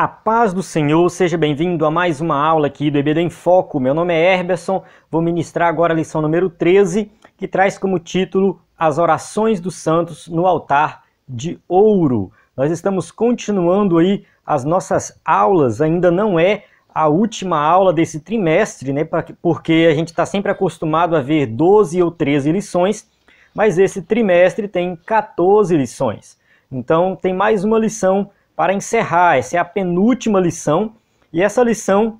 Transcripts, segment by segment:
A paz do Senhor, seja bem-vindo a mais uma aula aqui do EBD em Foco. Meu nome é Herberson, vou ministrar agora a lição número 13, que traz como título As Orações dos Santos no Altar de Ouro. Nós estamos continuando aí as nossas aulas, ainda não é a última aula desse trimestre, né? Porque a gente está sempre acostumado a ver 12 ou 13 lições, mas esse trimestre tem 14 lições. Então tem mais uma lição para encerrar. Essa é a penúltima lição, e essa lição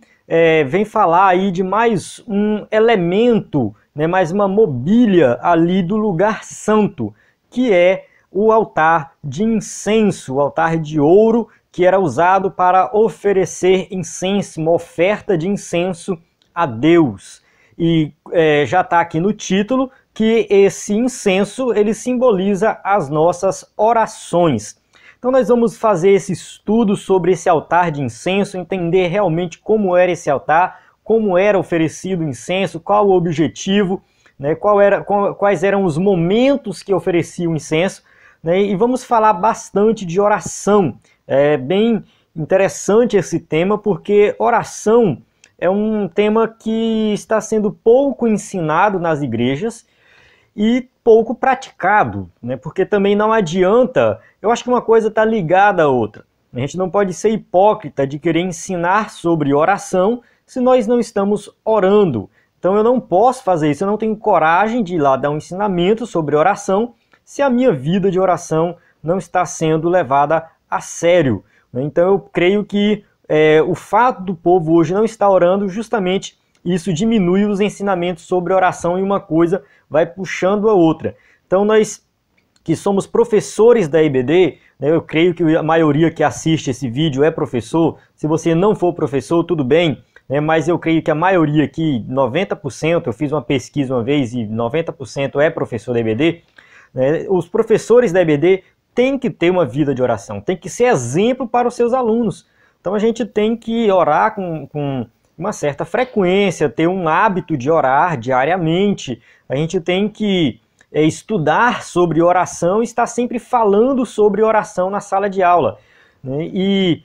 vem falar aí de mais um elemento, né, mais uma mobília ali do lugar santo, que é o altar de incenso, o altar de ouro, que era usado para oferecer incenso, uma oferta de incenso a Deus. E já está aqui no título que esse incenso ele simboliza as nossas orações. Então nós vamos fazer esse estudo sobre esse altar de incenso, entender realmente como era esse altar, como era oferecido o incenso, qual o objetivo, né, quais eram os momentos que oferecia o incenso, né, e vamos falar bastante de oração. É bem interessante esse tema, porque oração é um tema que está sendo pouco ensinado nas igrejas e pouco praticado, né? Porque também não adianta, eu acho que uma coisa está ligada à outra. A gente não pode ser hipócrita de querer ensinar sobre oração se nós não estamos orando. Então eu não posso fazer isso, eu não tenho coragem de ir lá dar um ensinamento sobre oração se a minha vida de oração não está sendo levada a sério. Então eu creio que o fato do povo hoje não estar orando, justamente isso diminui os ensinamentos sobre oração e uma coisa vai puxando a outra. Então nós que somos professores da EBD, né, eu creio que a maioria que assiste esse vídeo é professor. Se você não for professor, tudo bem, né, mas eu creio que a maioria aqui, 90%, eu fiz uma pesquisa uma vez e 90% é professor da EBD, né, os professores da EBD têm que ter uma vida de oração, tem que ser exemplo para os seus alunos. Então a gente tem que orar com uma certa frequência, ter um hábito de orar diariamente. A gente tem que estudar sobre oração e estar sempre falando sobre oração na sala de aula, né? E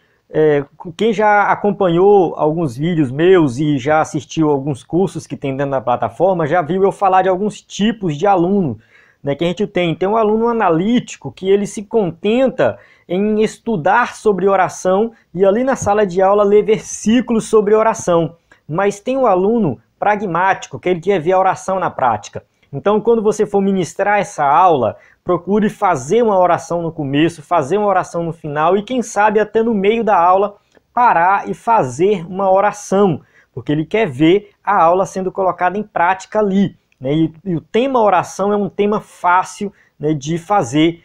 quem já acompanhou alguns vídeos meus e já assistiu alguns cursos que tem dentro da plataforma, já viu eu falar de alguns tipos de aluno, né, que a gente tem. Tem um aluno analítico que ele se contenta em estudar sobre oração e ali na sala de aula ler versículos sobre oração. Mas tem um aluno pragmático, que ele quer ver a oração na prática. Então, quando você for ministrar essa aula, procure fazer uma oração no começo, fazer uma oração no final e, quem sabe, até no meio da aula, parar e fazer uma oração, porque ele quer ver a aula sendo colocada em prática ali, né? E o tema oração é um tema fácil, né, de fazer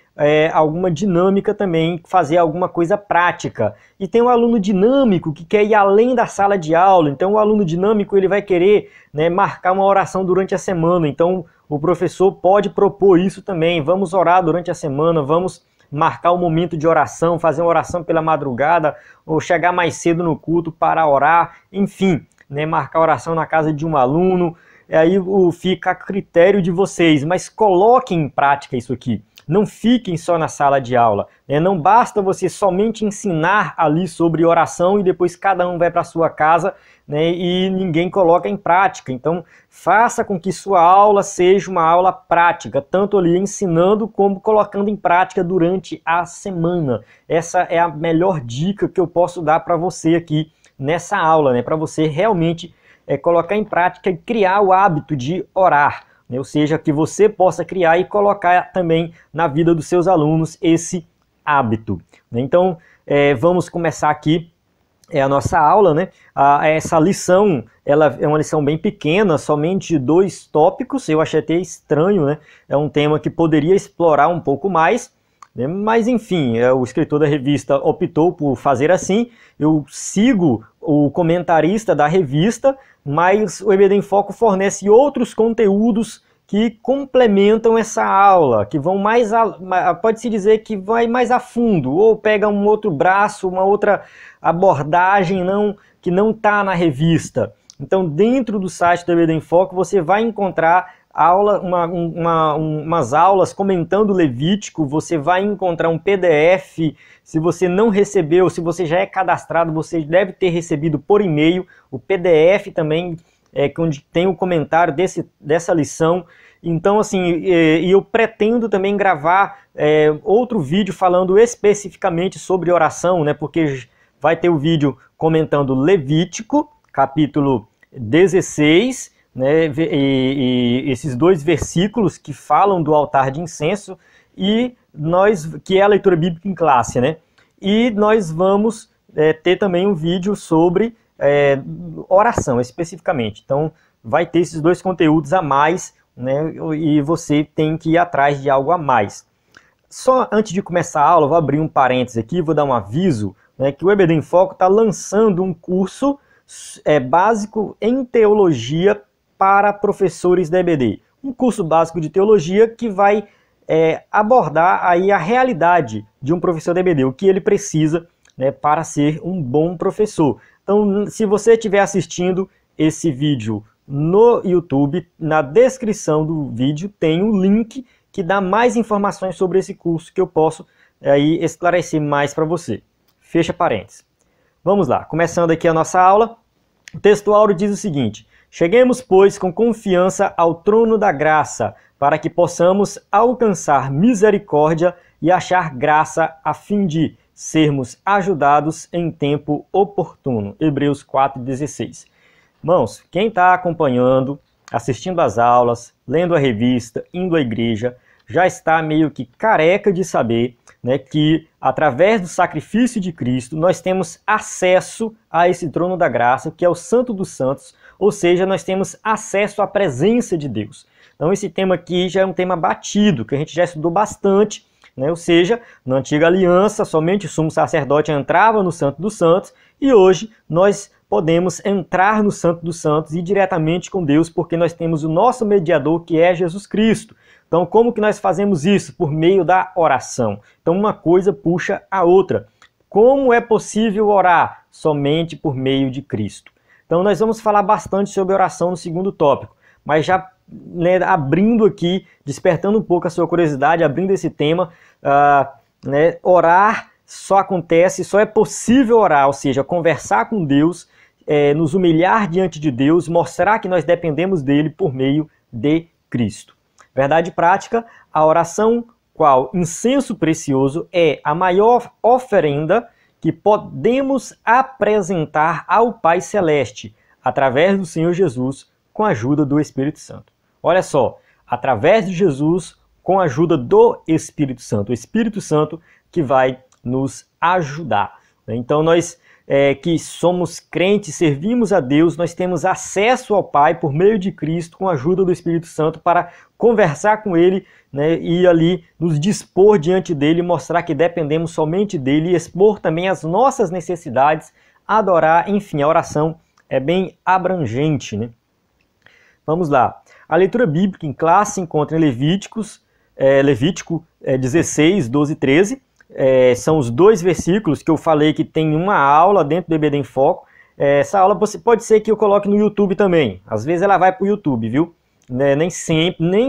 alguma dinâmica também, fazer alguma coisa prática. E tem um aluno dinâmico que quer ir além da sala de aula. Então o aluno dinâmico ele vai querer, né, marcar uma oração durante a semana. Então o professor pode propor isso também. Vamos orar durante a semana, vamos marcar um momento de oração, fazer uma oração pela madrugada, ou chegar mais cedo no culto para orar, enfim, né, marcar oração na casa de um aluno. Aí fica a critério de vocês, mas coloquem em prática isso aqui. Não fiquem só na sala de aula, né? Não basta você somente ensinar ali sobre oração e depois cada um vai para a sua casa, né, e ninguém coloca em prática. Então faça com que sua aula seja uma aula prática, tanto ali ensinando como colocando em prática durante a semana. Essa é a melhor dica que eu posso dar para você aqui nessa aula, né, para você realmente colocar em prática e criar o hábito de orar. Ou seja, que você possa criar e colocar também na vida dos seus alunos esse hábito. Então, vamos começar aqui a nossa aula, né? Essa lição, ela é uma lição bem pequena, somente 2 tópicos. Eu achei até estranho, né? É um tema que poderia explorar um pouco mais, né? Mas enfim, o escritor da revista optou por fazer assim. Eu sigo o comentarista da revista, mas o EBD em Foco fornece outros conteúdos que complementam essa aula, que vão mais, pode-se dizer que vai mais a fundo, ou pega um outro braço, uma outra abordagem que não está na revista. Então, dentro do site do EBD em Foco, você vai encontrar umas aulas comentando Levítico. Você vai encontrar um PDF. Se você não recebeu, se você já é cadastrado, você deve ter recebido por e-mail o PDF também, onde tem o comentário dessa lição. Então, assim, eu pretendo também gravar outro vídeo falando especificamente sobre oração, né? Porque vai ter o vídeo comentando Levítico, capítulo 16, né? E esses 2 versículos que falam do altar de incenso, que é a leitura bíblica em classe, né? E nós vamos ter também um vídeo sobre oração, especificamente. Então, vai ter esses 2 conteúdos a mais, né? E você tem que ir atrás de algo a mais. Só antes de começar a aula, vou abrir um parênteses aqui, vou dar um aviso, né, que o EBD em Foco está lançando um curso básico em teologia para professores da EBD. Um curso básico de teologia que vai abordar aí a realidade de um professor da EBD, o que ele precisa, né, para ser um bom professor. Então, se você estiver assistindo esse vídeo no YouTube, na descrição do vídeo tem um link que dá mais informações sobre esse curso que eu posso aí esclarecer mais para você. Fecha parênteses. Vamos lá, começando aqui a nossa aula. O texto áureo diz o seguinte: cheguemos, pois, com confiança ao trono da graça, para que possamos alcançar misericórdia e achar graça a fim de sermos ajudados em tempo oportuno. Hebreus 4,16. Irmãos, quem está acompanhando, assistindo às aulas, lendo a revista, indo à igreja, já está meio que careca de saber, né, que através do sacrifício de Cristo nós temos acesso a esse trono da graça, que é o Santo dos Santos, ou seja, nós temos acesso à presença de Deus. Então esse tema aqui já é um tema batido, que a gente já estudou bastante, né, ou seja, na antiga aliança somente o sumo sacerdote entrava no Santo dos Santos, e hoje nós podemos entrar no Santo dos Santos e ir diretamente com Deus, porque nós temos o nosso mediador, que é Jesus Cristo. Então, como que nós fazemos isso? Por meio da oração. Então, uma coisa puxa a outra. Como é possível orar? Somente por meio de Cristo. Então, nós vamos falar bastante sobre oração no segundo tópico, mas já, né, abrindo aqui, despertando um pouco a sua curiosidade, abrindo esse tema, né, orar só acontece, só é possível orar, ou seja, conversar com Deus, nos humilhar diante de Deus, mostrar que nós dependemos dele por meio de Cristo. Verdade prática, a oração, qual incenso precioso, é a maior oferenda que podemos apresentar ao Pai Celeste, através do Senhor Jesus, com a ajuda do Espírito Santo. Olha só, através de Jesus, com a ajuda do Espírito Santo. O Espírito Santo que vai nos ajudar. Então nós que somos crentes, servimos a Deus, nós temos acesso ao Pai por meio de Cristo, com a ajuda do Espírito Santo, para conversar com Ele, né, e ali nos dispor diante dEle, mostrar que dependemos somente dEle, e expor também as nossas necessidades, adorar, enfim, a oração é bem abrangente, né? Vamos lá. A leitura bíblica em classe se encontra em Levítico 16, 12 e 13. São os 2 versículos que eu falei que tem uma aula dentro do EBD em Foco. Essa aula pode ser que eu coloque no YouTube também. Às vezes ela vai para o YouTube, viu? Nem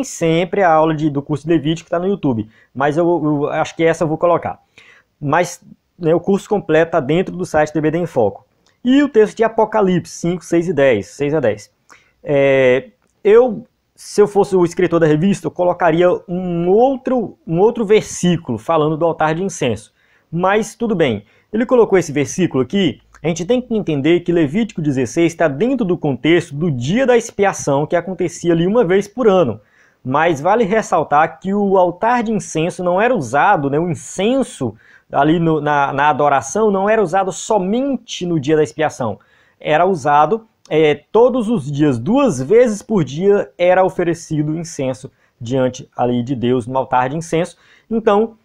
sempre a aula do curso de Levítico está no YouTube. Mas eu acho que essa eu vou colocar. Mas, né, o curso completo está dentro do site do EBD em Foco. E o texto de Apocalipse 5, 6 e 10. 6 a 10. Se eu fosse o escritor da revista, eu colocaria um outro versículo falando do altar de incenso. Mas tudo bem, ele colocou esse versículo aqui. A gente tem que entender que Levítico 16 está dentro do contexto do dia da expiação, que acontecia ali uma vez por ano. Mas vale ressaltar que o altar de incenso não era usado, né, o incenso ali na adoração não era usado somente no dia da expiação. Era usado todos os dias, 2 vezes por dia era oferecido incenso diante ali de Deus no altar de incenso. Então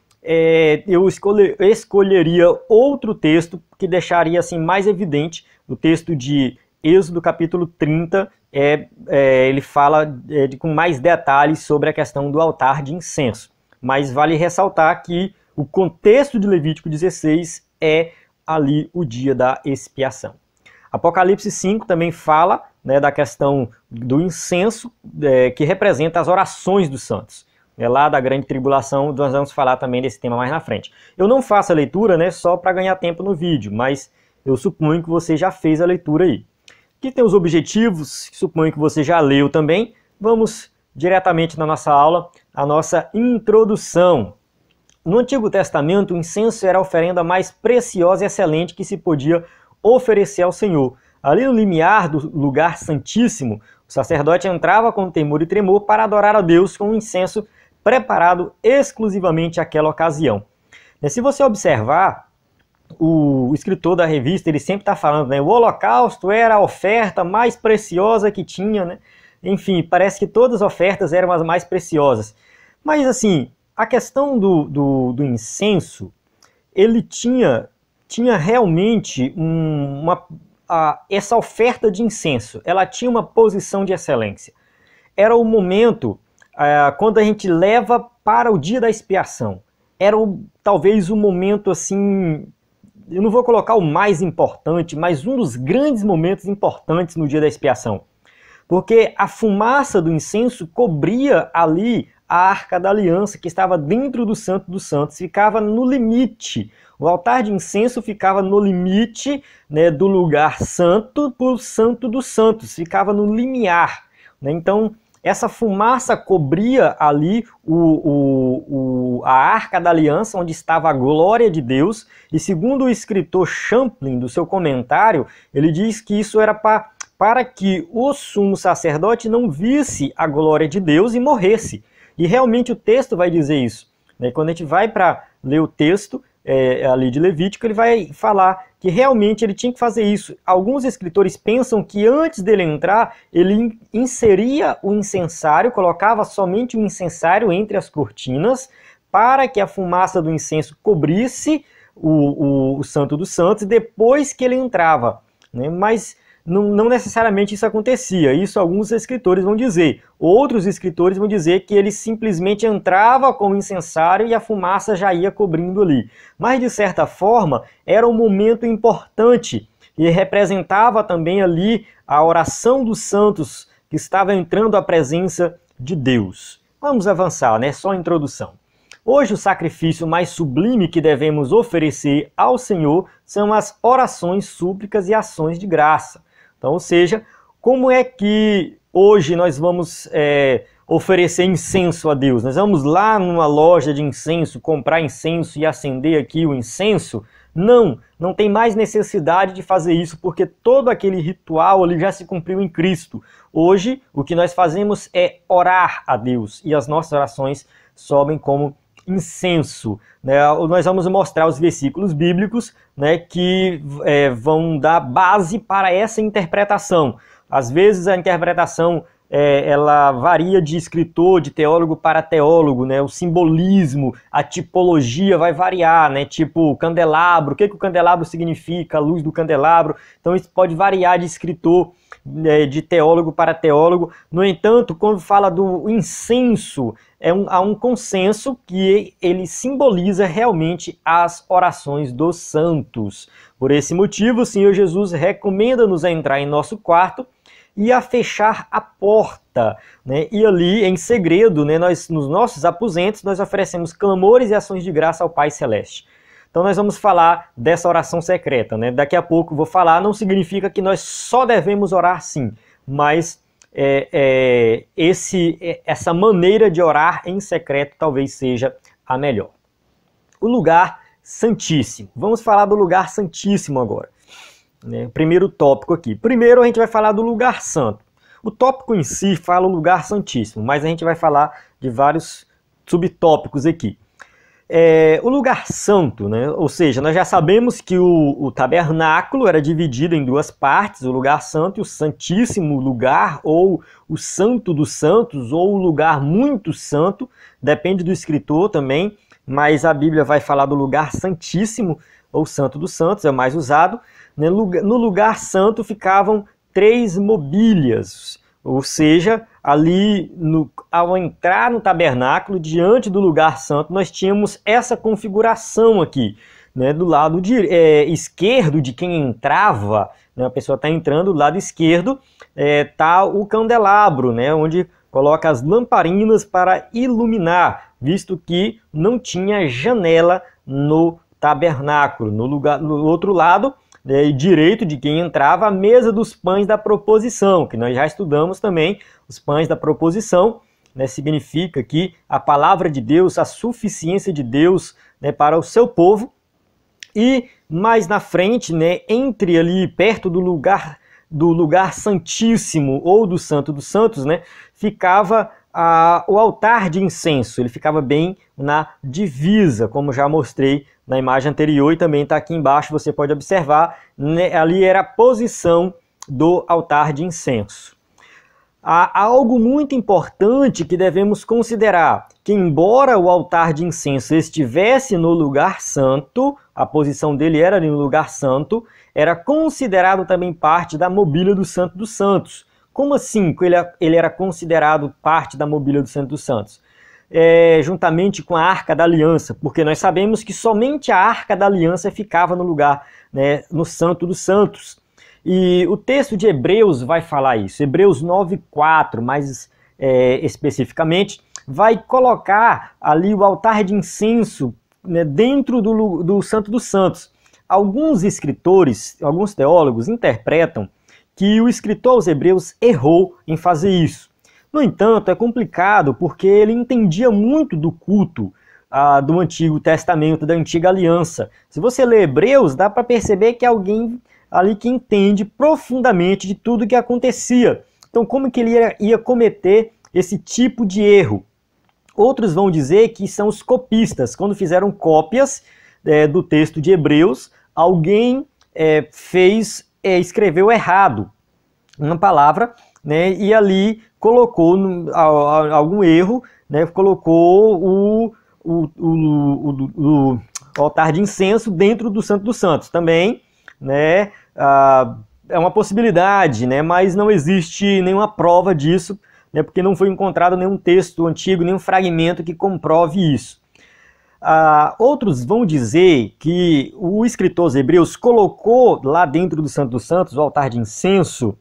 eu escolheria outro texto que deixaria assim mais evidente. O texto de Êxodo capítulo 30, ele fala com mais detalhes sobre a questão do altar de incenso. Mas vale ressaltar que o contexto de Levítico 16 é ali o dia da expiação. Apocalipse 5 também fala, né, da questão do incenso, que representa as orações dos santos. Lá da grande tribulação, nós vamos falar também desse tema mais na frente. Eu não faço a leitura, né, só para ganhar tempo no vídeo, mas eu suponho que você já fez a leitura aí. Aqui tem os objetivos, suponho que você já leu também. Vamos diretamente na nossa aula, a nossa introdução. No Antigo Testamento, o incenso era a oferenda mais preciosa e excelente que se podia oferecer ao Senhor. Ali no limiar do lugar santíssimo, o sacerdote entrava com temor e tremor para adorar a Deus com um incenso preparado exclusivamente àquela ocasião. Se você observar, o escritor da revista, ele sempre está falando, né, o holocausto era a oferta mais preciosa que tinha, né? Enfim, parece que todas as ofertas eram as mais preciosas. Mas assim, a questão do incenso, ele tinha realmente essa oferta de incenso, ela tinha uma posição de excelência. Era o momento quando a gente leva para o dia da expiação. Era talvez o momento assim, eu não vou colocar o mais importante, mas um dos grandes momentos importantes no dia da expiação. Porque a fumaça do incenso cobria ali a Arca da Aliança, que estava dentro do Santo dos Santos, ficava no limite. O altar de incenso ficava no limite, né, do lugar santo para o Santo dos Santos, ficava no limiar, né? Então, essa fumaça cobria ali a Arca da Aliança, onde estava a glória de Deus, e segundo o escritor Champlin, do seu comentário, ele diz que isso era para que o sumo sacerdote não visse a glória de Deus e morresse. E realmente o texto vai dizer isso, né? Quando a gente vai para ler o texto ali de Levítico, ele vai falar que realmente ele tinha que fazer isso. Alguns escritores pensam que antes dele entrar, ele inseria o incensário, colocava somente o incensário entre as cortinas, para que a fumaça do incenso cobrisse o Santo dos Santos, depois que ele entrava, né? Mas não necessariamente isso acontecia, isso alguns escritores vão dizer. Outros escritores vão dizer que ele simplesmente entrava com o incensário e a fumaça já ia cobrindo ali. Mas de certa forma era um momento importante e representava também ali a oração dos santos que estava entrando à presença de Deus. Vamos avançar, né? Só a introdução. Hoje o sacrifício mais sublime que devemos oferecer ao Senhor são as orações, súplicas e ações de graça. Então, ou seja, como é que hoje nós vamos oferecer incenso a Deus? Nós vamos lá numa loja de incenso, comprar incenso e acender aqui o incenso? Não tem mais necessidade de fazer isso, porque todo aquele ritual ali já se cumpriu em Cristo. Hoje, o que nós fazemos é orar a Deus, e as nossas orações sobem como incenso, né? Nós vamos mostrar os versículos bíblicos, né, que vão dar base para essa interpretação. Às vezes a interpretação ela varia de escritor, de teólogo para teólogo, né? O simbolismo, a tipologia vai variar, né? Tipo candelabro, o que o candelabro significa, a luz do candelabro. Então isso pode variar de escritor, de teólogo para teólogo. No entanto, quando fala do incenso, há um consenso que ele simboliza realmente as orações dos santos. Por esse motivo, o Senhor Jesus recomenda-nos a entrar em nosso quarto e a fechar a porta, né? E ali, em segredo, né, nos nossos aposentos, nós oferecemos clamores e ações de graça ao Pai Celeste. Então nós vamos falar dessa oração secreta, né? Daqui a pouco vou falar, não significa que nós só devemos orar sim, mas essa maneira de orar em secreto talvez seja a melhor. O lugar santíssimo. Vamos falar do lugar santíssimo agora. Primeiro tópico aqui. Primeiro a gente vai falar do lugar santo. O tópico em si fala o lugar santíssimo, mas a gente vai falar de vários subtópicos aqui. O lugar santo, né? Ou seja, nós já sabemos que o tabernáculo era dividido em duas partes, o lugar santo e o santíssimo lugar, ou o santo dos santos, ou o lugar muito santo, depende do escritor também, mas a Bíblia vai falar do lugar santíssimo, ou santo dos santos, é o mais usado. No lugar santo ficavam 3 mobílias, ou seja, ali ao entrar no tabernáculo, diante do lugar santo, nós tínhamos essa configuração aqui. né, do lado esquerdo de quem entrava, né, a pessoa está entrando, do lado esquerdo está o candelabro, né, onde coloca as lamparinas para iluminar, visto que não tinha janela no tabernáculo. No outro lado, direito de quem entrava, a mesa dos pães da proposição, que nós já estudamos também. Os pães da proposição, né, significa que a palavra de Deus, a suficiência de Deus, né, para o seu povo. E mais na frente, né, entre ali perto do lugar santíssimo ou do Santo dos Santos, né, ficava o altar de incenso. Ele ficava bem na divisa, como já mostrei na imagem anterior, e também está aqui embaixo, você pode observar, né, ali era a posição do altar de incenso. Há algo muito importante que devemos considerar, que embora o altar de incenso estivesse no lugar santo, a posição dele era ali no lugar santo, era considerado também parte da mobília do Santo dos Santos. Como assim ele era considerado parte da mobília do Santo dos Santos? Juntamente com a Arca da Aliança, porque nós sabemos que somente a Arca da Aliança ficava no lugar, né, no Santo dos Santos. E o texto de Hebreus vai falar isso. Hebreus 9:4, mais especificamente, vai colocar ali o altar de incenso, né, dentro do Santo dos Santos. Alguns escritores, alguns teólogos interpretam que o escritor aos Hebreus errou em fazer isso. No entanto, é complicado porque ele entendia muito do culto do Antigo Testamento, da Antiga Aliança. Se você lê Hebreus, dá para perceber que é alguém ali que entende profundamente de tudo que acontecia. Então, como que ele ia cometer esse tipo de erro? Outros vão dizer que são os copistas. Quando fizeram cópias do texto de Hebreus, alguém escreveu errado uma palavra, né, e ali colocou algum erro, né, colocou o altar de incenso dentro do Santo dos Santos. Também, né, é uma possibilidade, né, mas não existe nenhuma prova disso, né, porque não foi encontrado nenhum texto antigo, nenhum fragmento que comprove isso. Outros vão dizer que o escritor aos Hebreus colocou lá dentro do Santo dos Santos o altar de incenso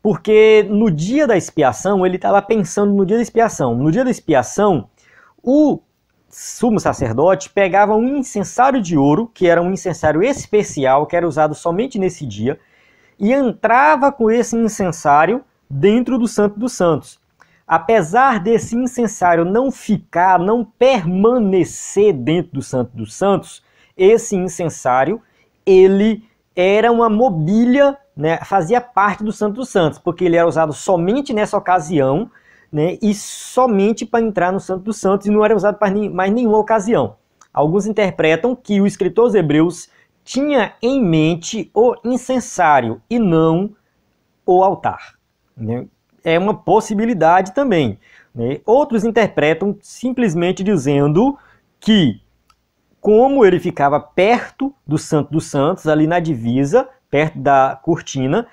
porque no dia da expiação, ele estava pensando no dia da expiação. No dia da expiação, o sumo sacerdote pegava um incensário de ouro, que era um incensário especial, que era usado somente nesse dia, e entrava com esse incensário dentro do Santo dos Santos. Apesar desse incensário não permanecer dentro do Santo dos Santos, esse incensário, ele era uma mobília, né, fazia parte do Santo dos Santos, porque ele era usado somente nessa ocasião, né, e somente para entrar no Santo dos Santos, e não era usado para mais nenhuma ocasião. Alguns interpretam que o escritor aos Hebreus tinha em mente o incensário e não o altar, né? É uma possibilidade também, né? Outros interpretam simplesmente dizendo que, como ele ficava perto do Santo dos Santos, ali na divisa, perto da cortina,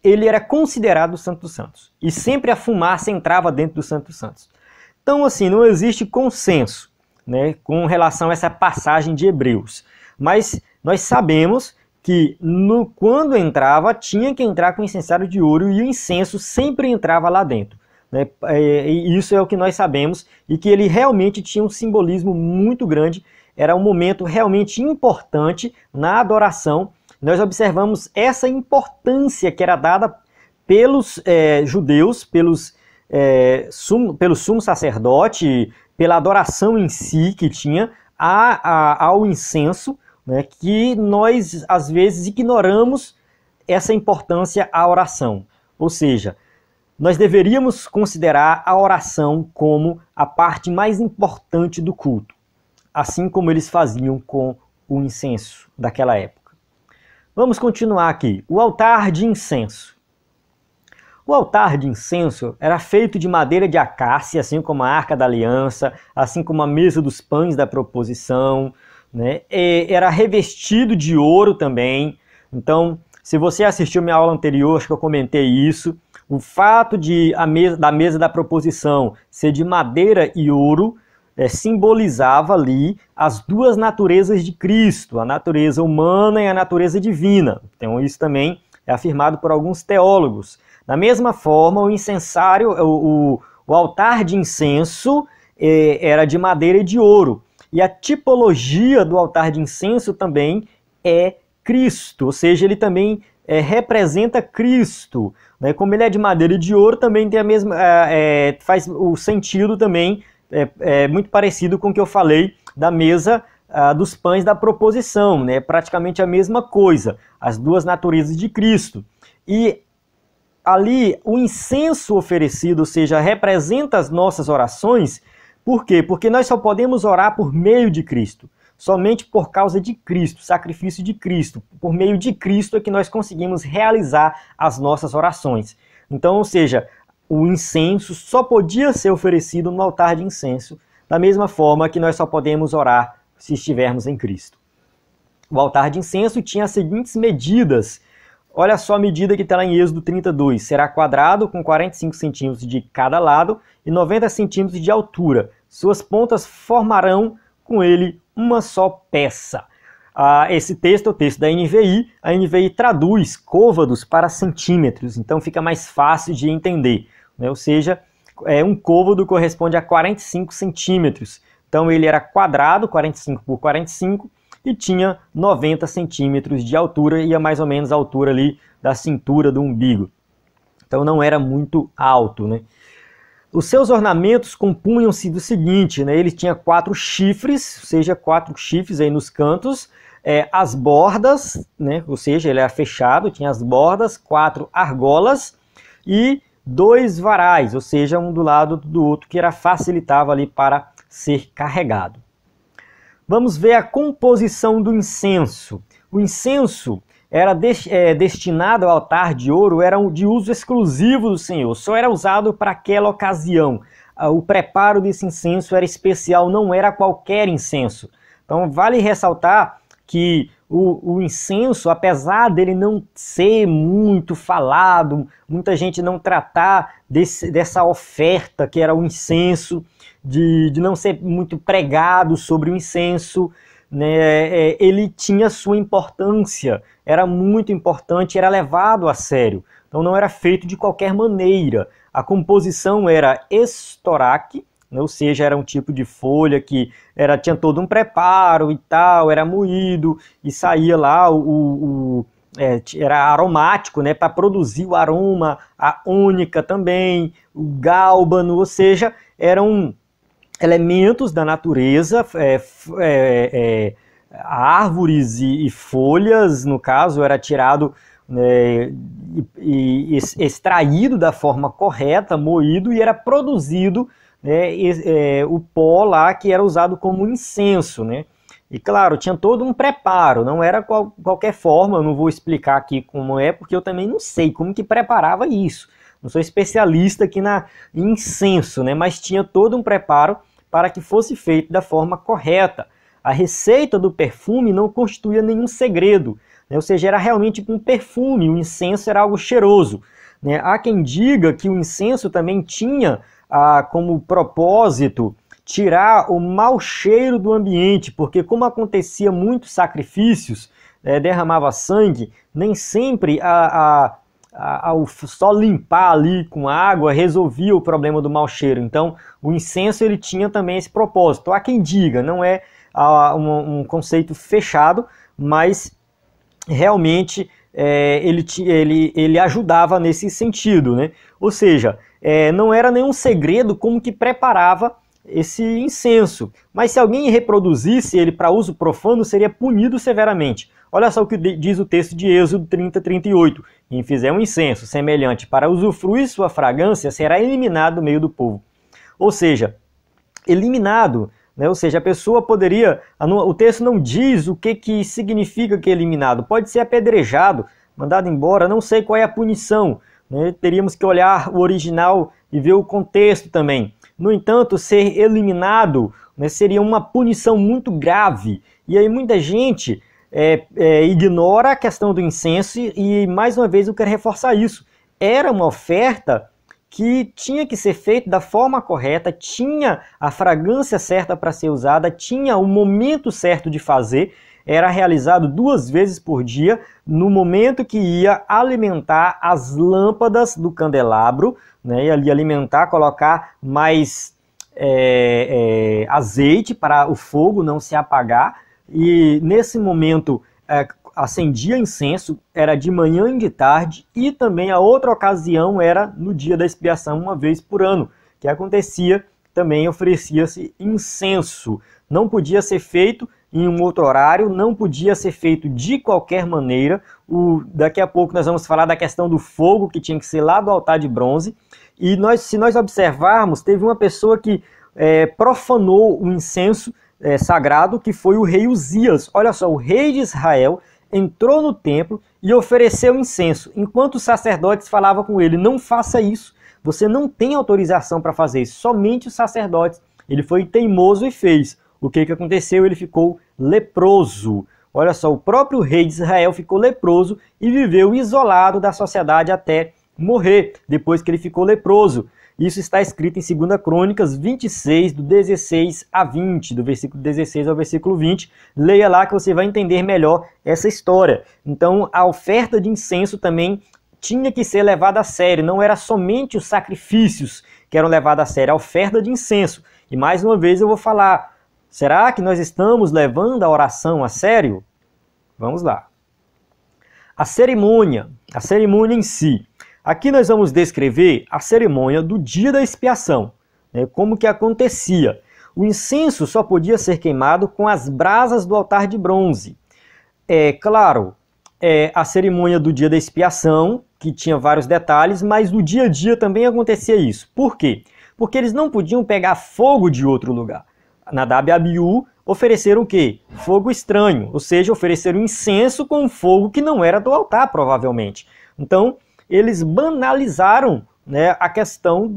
ele era considerado o Santo dos Santos. E sempre a fumaça entrava dentro do Santo dos Santos. Então, assim, não existe consenso, né, com relação a essa passagem de Hebreus. Mas nós sabemos que quando entrava, tinha que entrar com incensário de ouro e o incenso sempre entrava lá dentro, né? E isso é o que nós sabemos, e que ele realmente tinha um simbolismo muito grande. Era um momento realmente importante na adoração. Nós observamos essa importância que era dada pelos judeus, pelo sumo sacerdote, pela adoração em si que tinha ao incenso, né, que nós às vezes ignoramos essa importância à oração. Ou seja, nós deveríamos considerar a oração como a parte mais importante do culto, assim como eles faziam com o incenso daquela época. Vamos continuar aqui. O altar de incenso. O altar de incenso era feito de madeira de acácia, assim como a Arca da Aliança, assim como a mesa dos pães da proposição, né? Era revestido de ouro também. Então, se você assistiu minha aula anterior, acho que eu comentei isso. O fato da mesa da proposição ser de madeira e ouro simbolizava ali as duas naturezas de Cristo, a natureza humana e a natureza divina. Então isso também é afirmado por alguns teólogos. Da mesma forma, o incensário, o altar de incenso era de madeira e de ouro. E a tipologia do altar de incenso também é Cristo, ou seja, ele também representa Cristo. Né? Como ele é de madeira e de ouro, também tem a mesma, faz o sentido também muito parecido com o que eu falei da mesa dos pães da proposição, né? Praticamente a mesma coisa, as duas naturezas de Cristo. E ali o incenso oferecido, ou seja, representa as nossas orações. Por quê? Porque nós só podemos orar por meio de Cristo. Somente por causa de Cristo, sacrifício de Cristo. Por meio de Cristo é que nós conseguimos realizar as nossas orações. Então, ou seja, o incenso só podia ser oferecido no altar de incenso, da mesma forma que nós só podemos orar se estivermos em Cristo. O altar de incenso tinha as seguintes medidas. Olha só a medida que está lá em Êxodo 32. Será quadrado com 45 centímetros de cada lado e 90 centímetros de altura. Suas pontas formarão com ele uma só peça. Esse texto é o texto da NVI. A NVI traduz côvados para centímetros, então fica mais fácil de entender. Né? Ou seja, um côvado corresponde a 45 centímetros. Então ele era quadrado, 45 por 45, e tinha 90 centímetros de altura, e é mais ou menos a altura ali da cintura do umbigo. Então não era muito alto, né? Os seus ornamentos compunham-se do seguinte, né? Ele tinha 4 chifres, ou seja, 4 chifres aí nos cantos, as bordas, né? Ou seja, ele era fechado, tinha as bordas, 4 argolas e 2 varais, ou seja, um do lado do outro, que facilitava ali para ser carregado. Vamos ver a composição do incenso. O incenso era destinado ao altar de ouro, era de uso exclusivo do Senhor, só era usado para aquela ocasião. O preparo desse incenso era especial, não era qualquer incenso. Então vale ressaltar que o incenso, apesar dele não ser muito falado, muita gente não tratar dessa oferta que era o incenso, de não ser muito pregado sobre o incenso, né, ele tinha sua importância, era muito importante, era levado a sério. Então não era feito de qualquer maneira. A composição era estoraque, né, ou seja, era um tipo de folha que tinha todo um preparo e tal, era moído e saía lá era aromático, né, para produzir o aroma, a ônica também, o gálbano, ou seja, eram elementos da natureza, árvores e folhas, no caso, era tirado e extraído da forma correta, moído, e era produzido o pó lá que era usado como incenso, né? E claro, tinha todo um preparo, não era qualquer forma, eu não vou explicar aqui como é, porque eu também não sei como que preparava isso. Não sou especialista aqui em incenso, né? Mas tinha todo um preparo para que fosse feito da forma correta. A receita do perfume não constituía nenhum segredo, né? Ou seja, era realmente um perfume, o incenso era algo cheiroso, né? Há quem diga que o incenso também tinha como propósito tirar o mau cheiro do ambiente, porque como acontecia muitos sacrifícios, derramava sangue, nem sempre só limpar ali com água resolvia o problema do mau cheiro. Então o incenso ele tinha também esse propósito. Há quem diga, não é um conceito fechado, mas realmente ele ajudava nesse sentido, né? Ou seja, não era nenhum segredo como que preparava esse incenso, mas se alguém reproduzisse ele para uso profano, seria punido severamente. Olha só o que diz o texto de Êxodo 30, 38. Quem fizer um incenso semelhante para usufruir sua fragrância, será eliminado do meio do povo. Ou seja, eliminado, né? Ou seja, a pessoa poderia... O texto não diz o que significa que é eliminado. Pode ser apedrejado, mandado embora, não sei qual é a punição, né? Teríamos que olhar o original e ver o contexto também. No entanto, ser eliminado, né, seria uma punição muito grave. E aí muita gente ignora a questão do incenso e, mais uma vez, eu quero reforçar isso. Era uma oferta que tinha que ser feito da forma correta, tinha a fragrância certa para ser usada, tinha o momento certo de fazer, era realizado 2 vezes por dia, no momento que ia alimentar as lâmpadas do candelabro, né, e ali alimentar, colocar mais azeite para o fogo não se apagar, e nesse momento acendia incenso, era de manhã e de tarde, e também a outra ocasião era no dia da expiação, 1 vez por ano, que acontecia, também oferecia-se incenso. Não podia ser feito em um outro horário, não podia ser feito de qualquer maneira. Daqui a pouco nós vamos falar da questão do fogo, que tinha que ser lá do altar de bronze. E se nós observarmos, teve uma pessoa que profanou o incenso sagrado, que foi o rei Uzias. Olha só, o rei de Israel entrou no templo e ofereceu incenso, enquanto os sacerdotes falavam com ele: não faça isso, você não tem autorização para fazer isso, somente os sacerdotes. Ele foi teimoso e fez. O que aconteceu? Ele ficou leproso. Olha só, o próprio rei de Israel ficou leproso e viveu isolado da sociedade até morrer, depois que ele ficou leproso. Isso está escrito em 2 Crônicas 26, do 16 a 20, do versículo 16 ao versículo 20. Leia lá que você vai entender melhor essa história. Então, a oferta de incenso também tinha que ser levada a sério. Não era somente os sacrifícios que eram levados a sério, a oferta de incenso. E mais uma vez eu vou falar, será que nós estamos levando a oração a sério? Vamos lá. A cerimônia em si. Aqui nós vamos descrever a cerimônia do dia da expiação, né, como que acontecia. O incenso só podia ser queimado com as brasas do altar de bronze. Claro, a cerimônia do dia da expiação, que tinha vários detalhes, mas no dia a dia também acontecia isso. Por quê? Porque eles não podiam pegar fogo de outro lugar. Nadab e Abiú ofereceram o quê? Fogo estranho, ou seja, ofereceram incenso com fogo que não era do altar, provavelmente. Então, eles banalizaram, né, a questão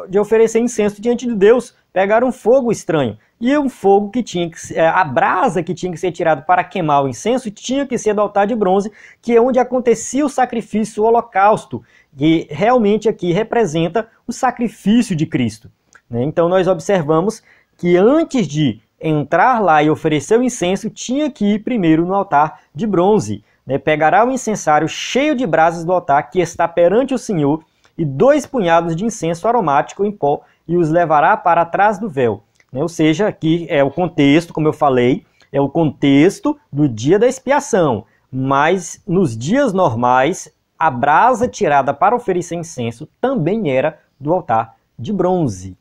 de oferecer incenso diante de Deus. Pegaram fogo estranho. E um fogo que tinha que a brasa que tinha que ser tirada para queimar o incenso tinha que ser do altar de bronze, que é onde acontecia o sacrifício, o holocausto, que realmente aqui representa o sacrifício de Cristo, né? Então nós observamos que antes de entrar lá e oferecer o incenso, tinha que ir primeiro no altar de bronze. Pegará o incensário cheio de brasas do altar que está perante o Senhor e 2 punhados de incenso aromático em pó e os levará para trás do véu. Ou seja, aqui é o contexto, como eu falei, é o contexto do dia da expiação. Mas nos dias normais, a brasa tirada para oferecer incenso também era do altar de bronze.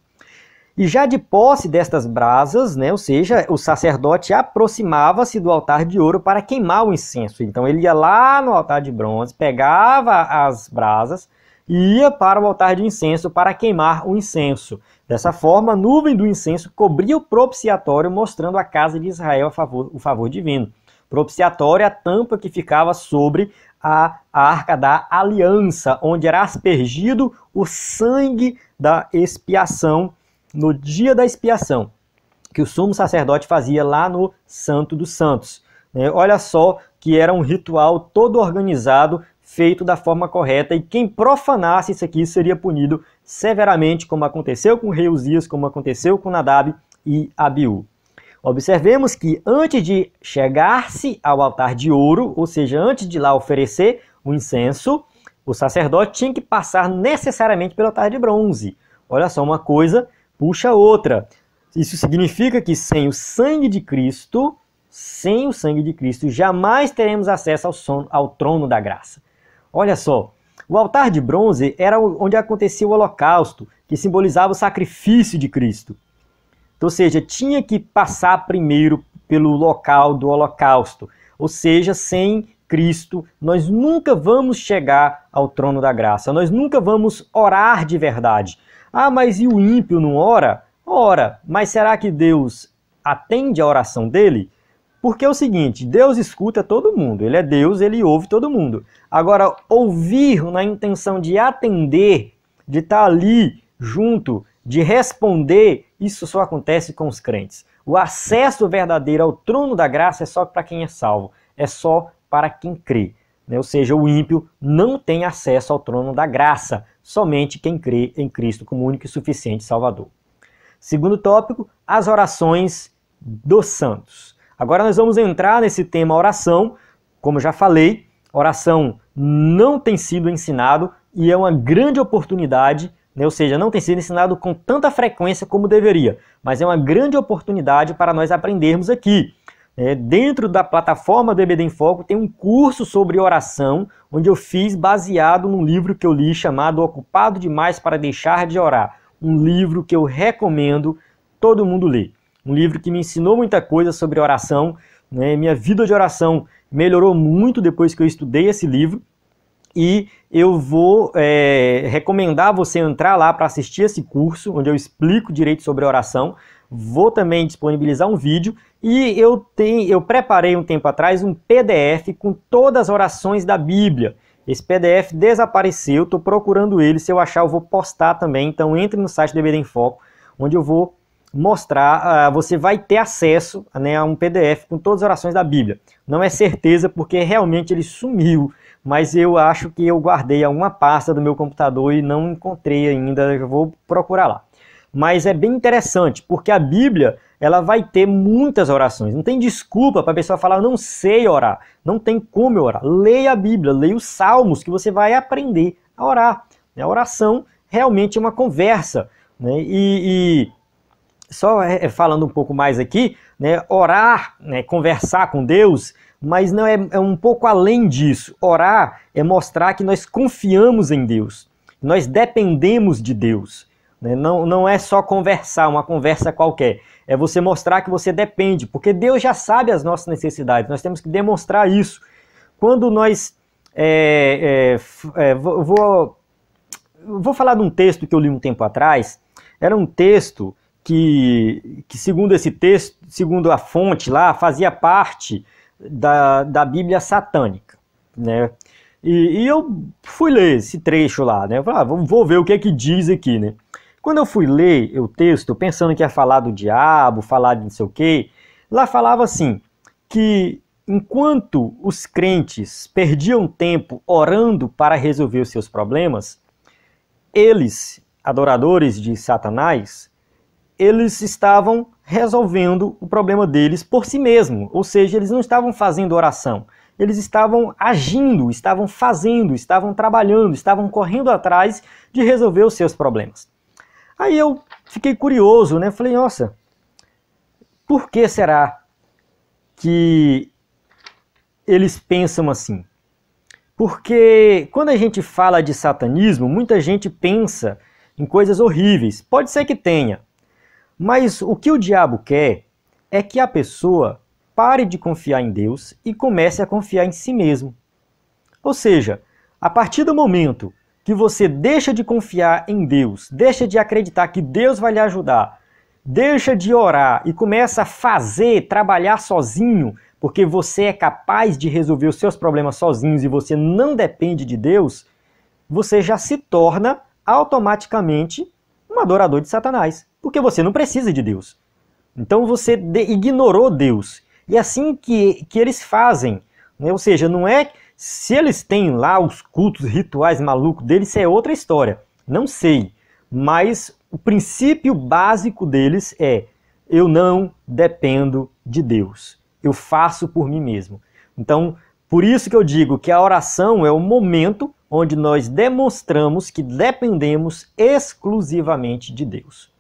E já de posse destas brasas, ou seja, o sacerdote aproximava-se do altar de ouro para queimar o incenso. Então ele ia lá no altar de bronze, pegava as brasas e ia para o altar de incenso para queimar o incenso. Dessa forma, a nuvem do incenso cobria o propiciatório, mostrando a casa de Israel o favor divino. Propiciatório é a tampa que ficava sobre a arca da aliança, onde era aspergido o sangue da expiação, no dia da expiação, que o sumo sacerdote fazia lá no Santo dos Santos. Olha só que era um ritual todo organizado, feito da forma correta, e quem profanasse isso aqui seria punido severamente, como aconteceu com o rei Uzias, como aconteceu com Nadab e Abiú. Observemos que antes de chegar-se ao altar de ouro, ou seja, antes de lá oferecer o incenso, o sacerdote tinha que passar necessariamente pelo altar de bronze. Olha só, uma coisa puxa outra. Isso significa que sem o sangue de Cristo, jamais teremos acesso ao trono da graça. Olha só, o altar de bronze era onde acontecia o holocausto, que simbolizava o sacrifício de Cristo. Ou seja, tinha que passar primeiro pelo local do holocausto. Ou seja, sem Cristo, nós nunca vamos chegar ao trono da graça. Nós nunca vamos orar de verdade. Ah, mas e o ímpio não ora? Ora, mas será que Deus atende a oração dele? Porque é o seguinte, Deus escuta todo mundo, ele é Deus, ele ouve todo mundo. Agora, ouvir na intenção de atender, de estar ali junto, de responder, isso só acontece com os crentes. O acesso verdadeiro ao trono da graça é só para quem é salvo, é só para quem crê. Ou seja, o ímpio não tem acesso ao trono da graça. somente quem crê em Cristo como único e suficiente Salvador. Segundo tópico, as orações dos santos. Agora nós vamos entrar nesse tema oração. Como já falei, oração não tem sido ensinado e é uma grande oportunidade, né? Ou seja, não tem sido ensinado com tanta frequência como deveria, mas é uma grande oportunidade para nós aprendermos aqui. Dentro da plataforma do EBD em Foco tem um curso sobre oração, onde eu fiz baseado num livro que eu li chamado Ocupado Demais para Deixar de Orar. Um livro que eu recomendo todo mundo ler. Um livro que me ensinou muita coisa sobre oração, né? Minha vida de oração melhorou muito depois que eu estudei esse livro. E eu vou recomendar você entrar lá para assistir esse curso, onde eu explico direito sobre oração. Vou também disponibilizar um vídeo e eu preparei um tempo atrás um PDF com todas as orações da Bíblia. Esse PDF desapareceu, estou procurando ele, se eu achar eu vou postar também, então entre no site do EBD em Foco, onde eu vou mostrar, você vai ter acesso, né, a um PDF com todas as orações da Bíblia. Não é certeza porque realmente ele sumiu, mas eu acho que eu guardei alguma pasta do meu computador e não encontrei ainda, eu vou procurar lá. Mas é bem interessante, porque a Bíblia ela vai ter muitas orações. Não tem desculpa para a pessoa falar, eu não sei orar, não tem como eu orar. Leia a Bíblia, leia os Salmos, que você vai aprender a orar. A oração realmente é uma conversa, né? E só falando um pouco mais aqui, né? Orar, né? Conversar com Deus, mas não é um pouco além disso. Orar é mostrar que nós confiamos em Deus, nós dependemos de Deus. Não é só conversar, uma conversa qualquer. É você mostrar que você depende, porque Deus já sabe as nossas necessidades. Nós temos que demonstrar isso. Quando nós... vou falar de um texto que eu li um tempo atrás. Era um texto que segundo esse texto, segundo a fonte lá, fazia parte da Bíblia satânica, né? E eu fui ler esse trecho lá, né? Eu falei, vou ver o que é que diz aqui, né? Quando eu fui ler o texto, pensando que ia falar do diabo, falar de não sei o quê, lá falava assim, que enquanto os crentes perdiam tempo orando para resolver os seus problemas, eles, adoradores de Satanás, eles estavam resolvendo o problema deles por si mesmos, ou seja, eles não estavam fazendo oração, eles estavam agindo, estavam fazendo, estavam trabalhando, estavam correndo atrás de resolver os seus problemas. Aí eu fiquei curioso, né? Falei, nossa, por que será que eles pensam assim? Porque quando a gente fala de satanismo, muita gente pensa em coisas horríveis. Pode ser que tenha, mas o que o diabo quer é que a pessoa pare de confiar em Deus e comece a confiar em si mesmo. Ou seja, a partir do momento que você deixa de confiar em Deus, deixa de acreditar que Deus vai lhe ajudar, deixa de orar e começa a fazer, trabalhar sozinho, porque você é capaz de resolver os seus problemas sozinhos e você não depende de Deus, você já se torna automaticamente um adorador de Satanás, porque você não precisa de Deus. Então você ignorou Deus. E é assim que eles fazem, né? Ou seja, não é... Se eles têm lá os cultos rituais malucos deles, isso é outra história. Não sei. Mas o princípio básico deles é: eu não dependo de Deus. Eu faço por mim mesmo. Então, por isso que eu digo que a oração é o momento onde nós demonstramos que dependemos exclusivamente de Deus.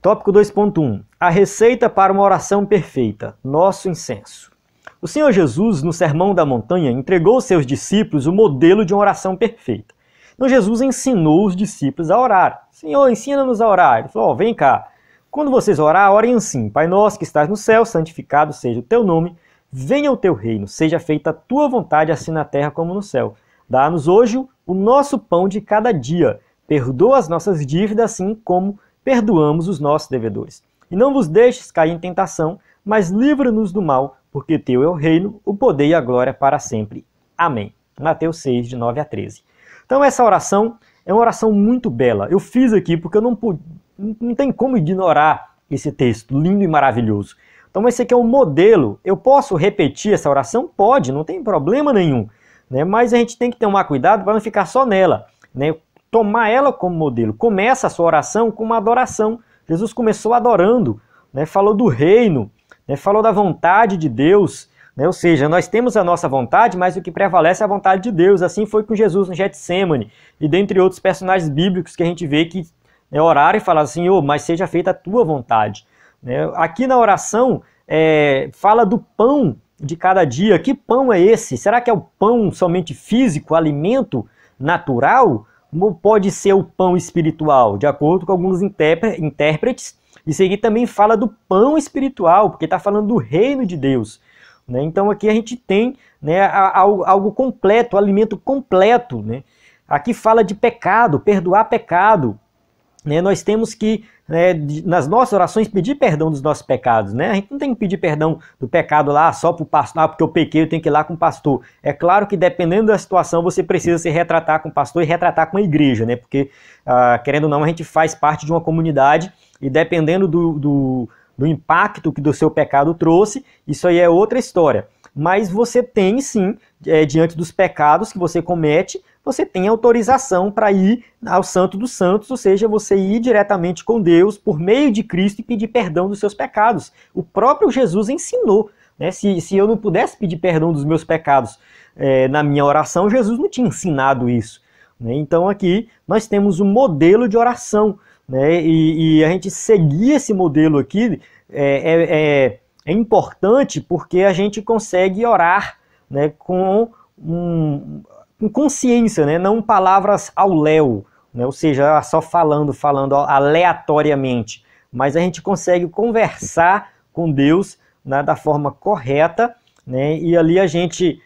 Tópico 2.1. A receita para uma oração perfeita. Nosso incenso. O Senhor Jesus, no Sermão da Montanha, entregou aos seus discípulos o modelo de uma oração perfeita. Então Jesus ensinou os discípulos a orar. Senhor, ensina-nos a orar. Ele falou, vem cá, quando vocês orar, orem assim. Pai nosso que estás no céu, santificado seja o teu nome, venha o teu reino, seja feita a tua vontade, assim na terra como no céu. Dá-nos hoje o nosso pão de cada dia. Perdoa as nossas dívidas, assim como perdoamos os nossos devedores. E não vos deixes cair em tentação, mas livra-nos do mal, porque teu é o reino, o poder e a glória para sempre. Amém. Mateus 6, de 9 a 13. Então essa oração é uma oração muito bela. Eu fiz aqui porque eu não tem como ignorar esse texto lindo e maravilhoso. Então esse aqui é um modelo. Eu posso repetir essa oração? Pode, não tem problema nenhum, né? Mas a gente tem que tomar cuidado para não ficar só nela. né, tomar ela como modelo. Começa a sua oração com uma adoração. Jesus começou adorando, né, falou do reino, né, falou da vontade de Deus, né, ou seja, nós temos a nossa vontade, mas o que prevalece é a vontade de Deus. Assim foi com Jesus no Getsêmani e dentre outros personagens bíblicos que a gente vê que, né, oraram e falaram assim, oh, mas seja feita a tua vontade. Né, aqui na oração fala do pão de cada dia. Que pão é esse? Será que é o pão somente físico, alimento natural? Ou pode ser o pão espiritual? De acordo com alguns intérpretes, isso aqui também fala do pão espiritual, porque está falando do reino de Deus. Né? Então aqui a gente tem, né, algo completo, alimento completo. Né? Aqui fala de pecado, perdoar pecado. Né? Nós temos que, né, nas nossas orações, pedir perdão dos nossos pecados. Né? A gente não tem que pedir perdão do pecado lá só para o pastor, porque eu pequei, eu tenho que ir lá com o pastor. É claro que dependendo da situação, você precisa se retratar com o pastor e retratar com a igreja, né? Porque, querendo ou não, a gente faz parte de uma comunidade e dependendo do impacto que do seu pecado trouxe, isso aí é outra história. Mas você tem sim, diante dos pecados que você comete, você tem autorização para ir ao Santo dos Santos, ou seja, você ir diretamente com Deus por meio de Cristo e pedir perdão dos seus pecados. O próprio Jesus ensinou, né? Se eu não pudesse pedir perdão dos meus pecados na minha oração, Jesus não tinha ensinado isso. Né? Então aqui nós temos um modelo de oração, né? E a gente seguir esse modelo aqui é importante porque a gente consegue orar, né, com consciência, né, não palavras ao léu, né, ou seja, só falando aleatoriamente, mas a gente consegue conversar com Deus, né, da forma correta, né, e ali a gente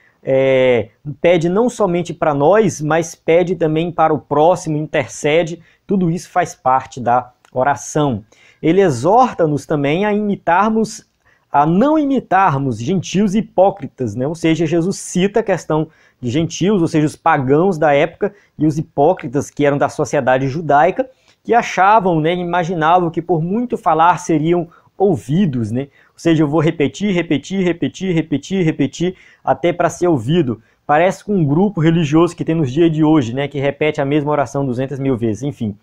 pede não somente para nós, mas pede também para o próximo, intercede, tudo isso faz parte da oração. Ele exorta-nos também a não imitarmos gentios e hipócritas, né? Ou seja, Jesus cita a questão de gentios, ou seja, os pagãos da época e os hipócritas que eram da sociedade judaica, que achavam, né, imaginavam que por muito falar seriam ouvidos, né? Ou seja, eu vou repetir, até para ser ouvido. Parece com um grupo religioso que tem nos dias de hoje, né, que repete a mesma oração 200.000 vezes, enfim.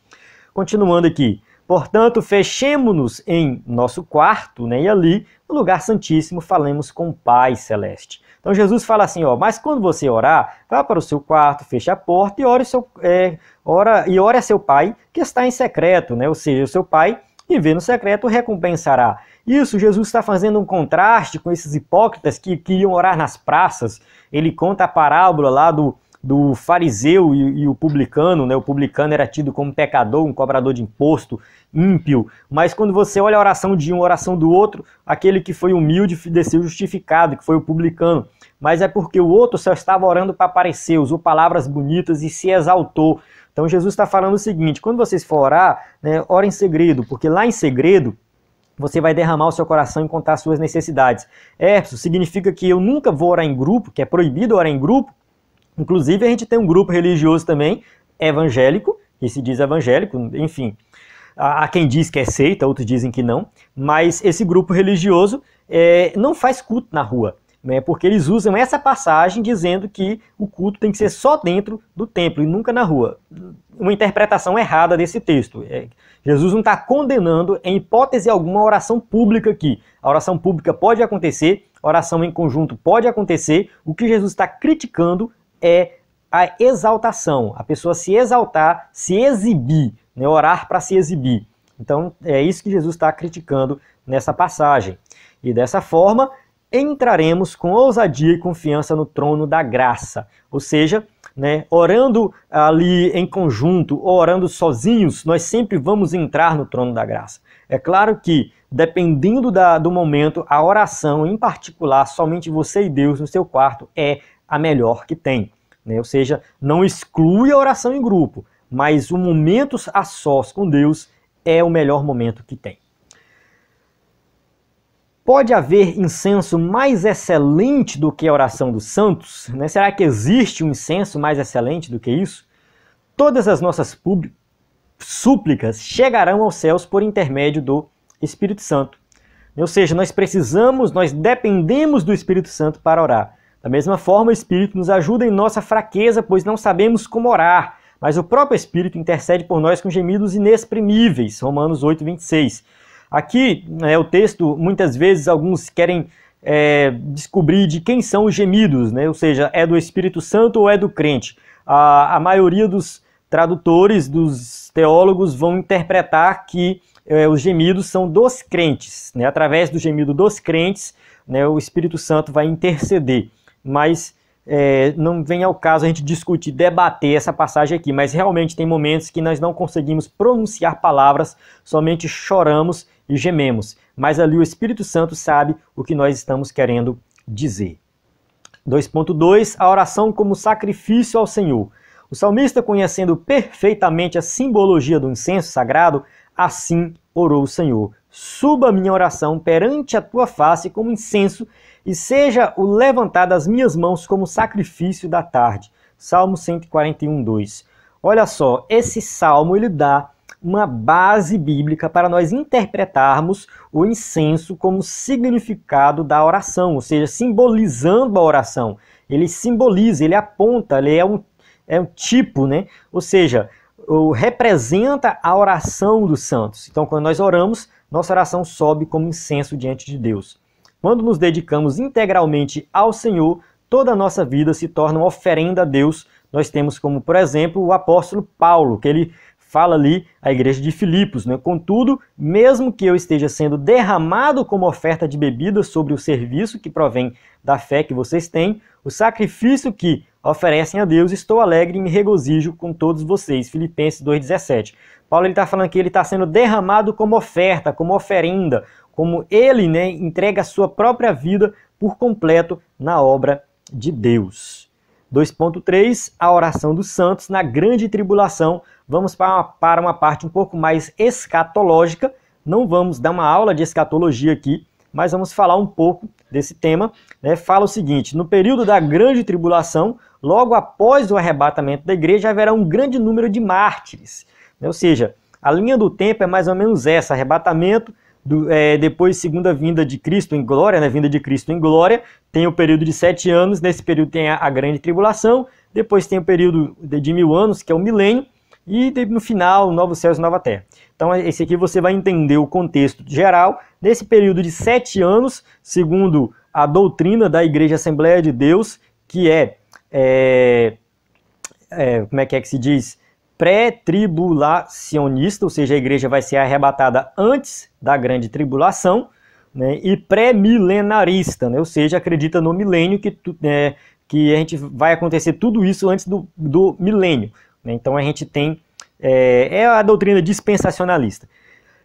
Continuando aqui. Portanto, fechemo-nos em nosso quarto, né, e ali, no lugar santíssimo, falemos com o Pai Celeste. Então Jesus fala assim, ó, mas quando você orar, vá para o seu quarto, feche a porta e ore a seu Pai que está em secreto, né? Ou seja, o seu Pai que vê no secreto recompensará. Isso, Jesus está fazendo um contraste com esses hipócritas que iam orar nas praças. Ele conta a parábola lá do fariseu e o publicano, né? O publicano era tido como pecador, um cobrador de imposto, ímpio, mas quando você olha a oração de um, a oração do outro, aquele que foi humilde desceu justificado, que foi o publicano, mas é porque o outro só estava orando para aparecer, usou palavras bonitas e se exaltou. Então Jesus está falando o seguinte, quando vocês for orar, né, ora em segredo, porque lá em segredo você vai derramar o seu coração e contar as suas necessidades. Isso significa que eu nunca vou orar em grupo, que é proibido orar em grupo. Inclusive a gente tem um grupo religioso também, evangélico, que se diz evangélico, enfim, há quem diz que é seita, outros dizem que não, mas esse grupo religioso não faz culto na rua, né, porque eles usam essa passagem dizendo que o culto tem que ser só dentro do templo e nunca na rua. Uma interpretação errada desse texto. Jesus não está condenando, em hipótese alguma, a oração pública aqui. A oração pública pode acontecer, a oração em conjunto pode acontecer, o que Jesus está criticando é a exaltação, a pessoa se exaltar, se exibir, né, orar para se exibir. Então é isso que Jesus está criticando nessa passagem. E dessa forma entraremos com ousadia e confiança no trono da graça. Ou seja, né, orando ali em conjunto, ou orando sozinhos, nós sempre vamos entrar no trono da graça. É claro que, dependendo do momento, a oração em particular, somente você e Deus no seu quarto é a melhor que tem, né? Ou seja, não exclui a oração em grupo, mas o momento a sós com Deus é o melhor momento que tem. Pode haver incenso mais excelente do que a oração dos santos? Né? Será que existe um incenso mais excelente do que isso? Todas as nossas súplicas chegarão aos céus por intermédio do Espírito Santo. Ou seja, nós dependemos do Espírito Santo para orar. Da mesma forma, o Espírito nos ajuda em nossa fraqueza, pois não sabemos como orar, mas o próprio Espírito intercede por nós com gemidos inexprimíveis, Romanos 8, 26. Aqui, o texto, muitas vezes, alguns querem descobrir de quem são os gemidos, né? Ou seja, é do Espírito Santo ou é do crente. A maioria dos tradutores, dos teólogos, vão interpretar que os gemidos são dos crentes, né? Através do gemido dos crentes, né, o Espírito Santo vai interceder. Mas não vem ao caso a gente discutir, debater essa passagem aqui, mas realmente tem momentos que nós não conseguimos pronunciar palavras, somente choramos e gememos. Mas ali o Espírito Santo sabe o que nós estamos querendo dizer. 2.2, a oração como sacrifício ao Senhor. O salmista, conhecendo perfeitamente a simbologia do incenso sagrado, assim orou o Senhor: suba a minha oração perante a tua face como incenso, e seja o levantar das minhas mãos como sacrifício da tarde. Salmo 141, 2. Olha só, esse salmo ele dá uma base bíblica para nós interpretarmos o incenso como significado da oração, ou seja, simbolizando a oração. Ele simboliza, ele aponta, ele é um tipo, né? Ou seja, representa a oração dos santos. Então, quando nós oramos, nossa oração sobe como incenso diante de Deus. Quando nos dedicamos integralmente ao Senhor, toda a nossa vida se torna uma oferenda a Deus. Nós temos como, por exemplo, o apóstolo Paulo, que ele fala ali à igreja de Filipos, né? Contudo, mesmo que eu esteja sendo derramado como oferta de bebida sobre o serviço que provém da fé que vocês têm, o sacrifício que oferecem a Deus, estou alegre e me regozijo com todos vocês. Filipenses 2,17. Paulo está falando que ele está sendo derramado como oferta, como oferenda, como ele, né, entrega a sua própria vida por completo na obra de Deus. 2.3, a oração dos santos na grande tribulação. Vamos para uma parte um pouco mais escatológica. Não vamos dar uma aula de escatologia aqui, mas vamos falar um pouco desse tema. Né? Fala o seguinte: no período da grande tribulação, logo após o arrebatamento da igreja, haverá um grande número de mártires. Ou seja, a linha do tempo é mais ou menos essa: arrebatamento, depois segunda vinda de Cristo em glória, né? Vinda de Cristo em glória, tem o período de 7 anos, nesse período tem a grande tribulação, depois tem o período de 1000 anos, que é o milênio, e no final, novos céus e nova terra. Então esse aqui você vai entender o contexto geral. Nesse período de 7 anos, segundo a doutrina da Igreja Assembleia de Deus, que como é que se diz? Pré-tribulacionista, ou seja, a igreja vai ser arrebatada antes da grande tribulação, né? E pré-milenarista, né? Ou seja, acredita no milênio, que a gente vai acontecer tudo isso antes do milênio. Né? Então a gente tem a doutrina dispensacionalista.